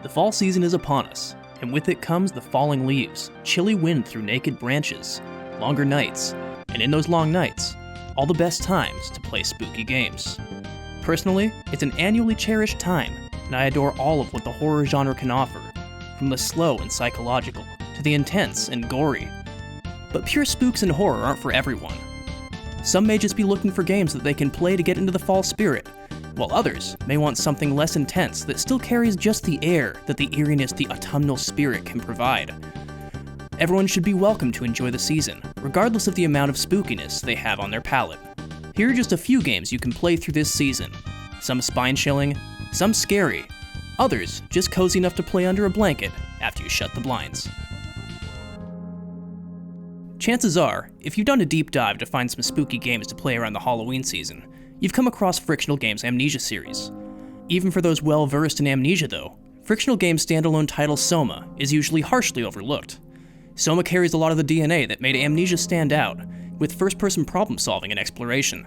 The fall season is upon us, and with it comes the falling leaves, chilly wind through naked branches, longer nights, and in those long nights, all the best times to play spooky games. Personally, it's an annually cherished time, and I adore all of what the horror genre can offer, from the slow and psychological to the intense and gory. But pure spooks and horror aren't for everyone. Some may just be looking for games that they can play to get into the fall spirit, while others may want something less intense that still carries just the air that the eeriness the autumnal spirit can provide. Everyone should be welcome to enjoy the season, regardless of the amount of spookiness they have on their palette. Here are just a few games you can play through this season. Some spine-chilling, some scary, others just cozy enough to play under a blanket after you shut the blinds. Chances are, if you've done a deep dive to find some spooky games to play around the Halloween season, you've come across Frictional Games' Amnesia series. Even for those well-versed in Amnesia though, Frictional Games' standalone title Soma is usually harshly overlooked. Soma carries a lot of the DNA that made Amnesia stand out, with first-person problem-solving and exploration.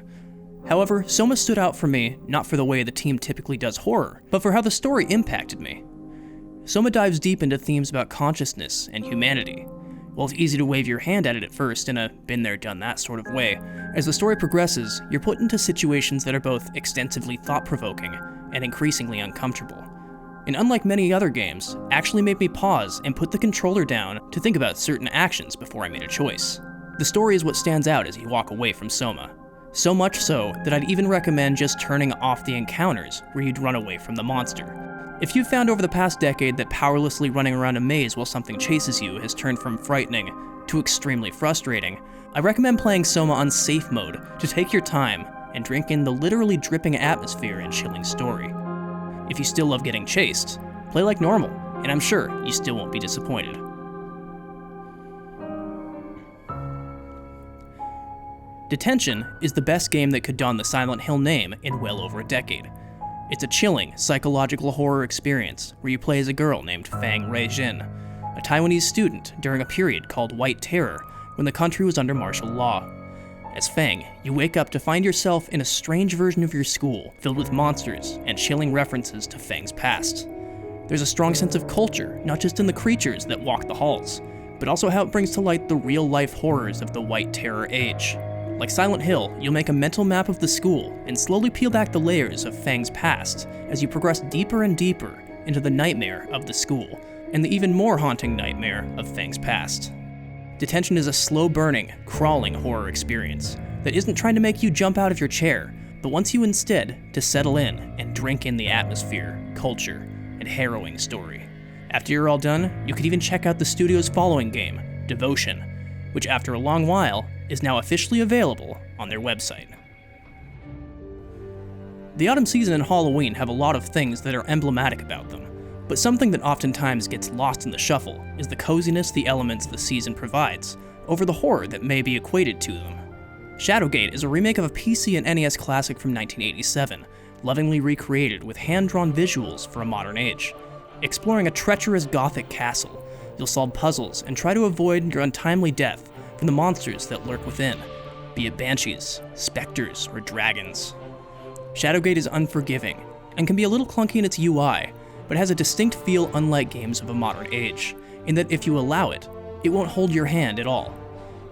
However, Soma stood out for me not for the way the team typically does horror, but for how the story impacted me. Soma dives deep into themes about consciousness and humanity. While it's easy to wave your hand at it at first in a been-there-done-that sort of way, as the story progresses, you're put into situations that are both extensively thought-provoking and increasingly uncomfortable. And unlike many other games, actually made me pause and put the controller down to think about certain actions before I made a choice. The story is what stands out as you walk away from Soma. So much so that I'd even recommend just turning off the encounters where you'd run away from the monster. If you've found over the past decade that powerlessly running around a maze while something chases you has turned from frightening to extremely frustrating, I recommend playing Soma on safe mode to take your time and drink in the literally dripping atmosphere and chilling story. If you still love getting chased, play like normal, and I'm sure you still won't be disappointed. Detention is the best game that could don the Silent Hill name in well over a decade. It's a chilling, psychological horror experience where you play as a girl named Fang Rei-jin, a Taiwanese student during a period called White Terror when the country was under martial law. As Fang, you wake up to find yourself in a strange version of your school filled with monsters and chilling references to Fang's past. There's a strong sense of culture, not just in the creatures that walk the halls, but also how it brings to light the real-life horrors of the White Terror age. Like Silent Hill, you'll make a mental map of the school and slowly peel back the layers of Fang's past as you progress deeper and deeper into the nightmare of the school and the even more haunting nightmare of Fang's past. Detention is a slow-burning, crawling horror experience that isn't trying to make you jump out of your chair, but wants you instead to settle in and drink in the atmosphere, culture, and harrowing story. After you're all done, you could even check out the studio's following game, Devotion, which after a long while is now officially available on their website. The autumn season and Halloween have a lot of things that are emblematic about them, but something that oftentimes gets lost in the shuffle is the coziness the elements the season provides over the horror that may be equated to them. Shadowgate is a remake of a PC and NES classic from 1987, lovingly recreated with hand-drawn visuals for a modern age. Exploring a treacherous gothic castle, you'll solve puzzles and try to avoid your untimely death from the monsters that lurk within, be it banshees, specters, or dragons. Shadowgate is unforgiving, and can be a little clunky in its UI, but has a distinct feel unlike games of a modern age, in that if you allow it, it won't hold your hand at all.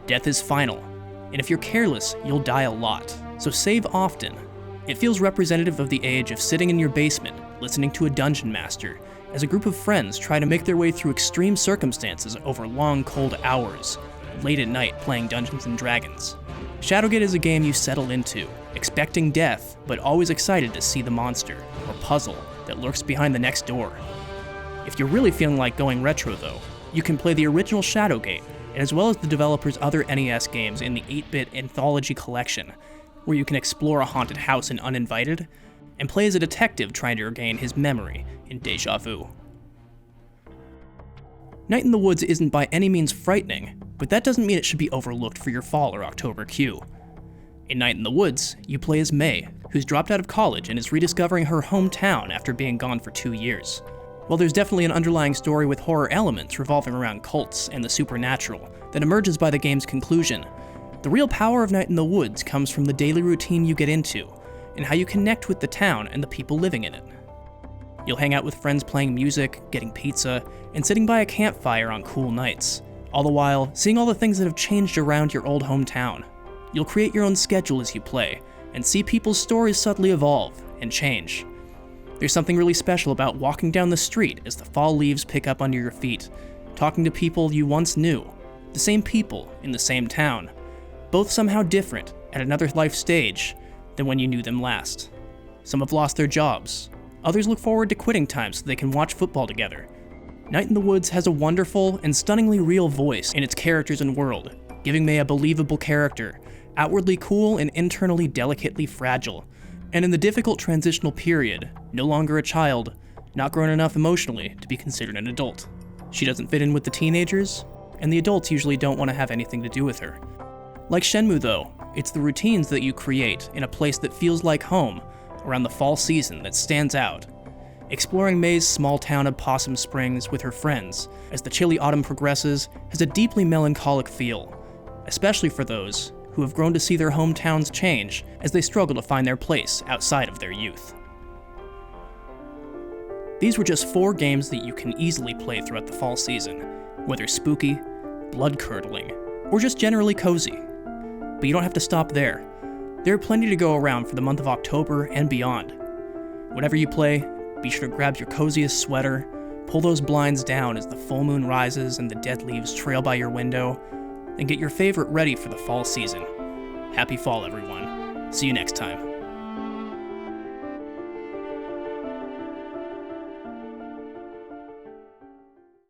Death is final, and if you're careless, you'll die a lot, so save often. It feels representative of the age of sitting in your basement, listening to a dungeon master, as a group of friends try to make their way through extreme circumstances over long, cold hours, late at night playing Dungeons & Dragons. Shadowgate is a game you settle into, expecting death, but always excited to see the monster, or puzzle, that lurks behind the next door. If you're really feeling like going retro though, you can play the original Shadowgate, as well as the developer's other NES games in the 8-bit Anthology Collection, where you can explore a haunted house in Uninvited, and play as a detective trying to regain his memory in Deja Vu. Night in the Woods isn't by any means frightening, but that doesn't mean it should be overlooked for your fall or October queue. In Night in the Woods, you play as May, who's dropped out of college and is rediscovering her hometown after being gone for 2 years. While there's definitely an underlying story with horror elements revolving around cults and the supernatural that emerges by the game's conclusion, the real power of Night in the Woods comes from the daily routine you get into, and how you connect with the town and the people living in it. You'll hang out with friends playing music, getting pizza, and sitting by a campfire on cool nights, all the while seeing all the things that have changed around your old hometown. You'll create your own schedule as you play, and see people's stories subtly evolve and change. There's something really special about walking down the street as the fall leaves pick up under your feet, talking to people you once knew, the same people in the same town, both somehow different at another life stage than when you knew them last. Some have lost their jobs. Others look forward to quitting time so they can watch football together. Night in the Woods has a wonderful and stunningly real voice in its characters and world, giving May a believable character, outwardly cool and internally delicately fragile, and in the difficult transitional period, no longer a child, not grown enough emotionally to be considered an adult. She doesn't fit in with the teenagers, and the adults usually don't want to have anything to do with her. Like Shenmue though, it's the routines that you create in a place that feels like home around the fall season that stands out. Exploring May's small town of Possum Springs with her friends as the chilly autumn progresses has a deeply melancholic feel, especially for those who have grown to see their hometowns change as they struggle to find their place outside of their youth. These were just 4 games that you can easily play throughout the fall season, whether spooky, blood-curdling, or just generally cozy. But you don't have to stop there. There are plenty to go around for the month of October and beyond. Whenever you play, be sure to grab your coziest sweater, pull those blinds down as the full moon rises and the dead leaves trail by your window, and get your favorite ready for the fall season. Happy fall, everyone. See you next time.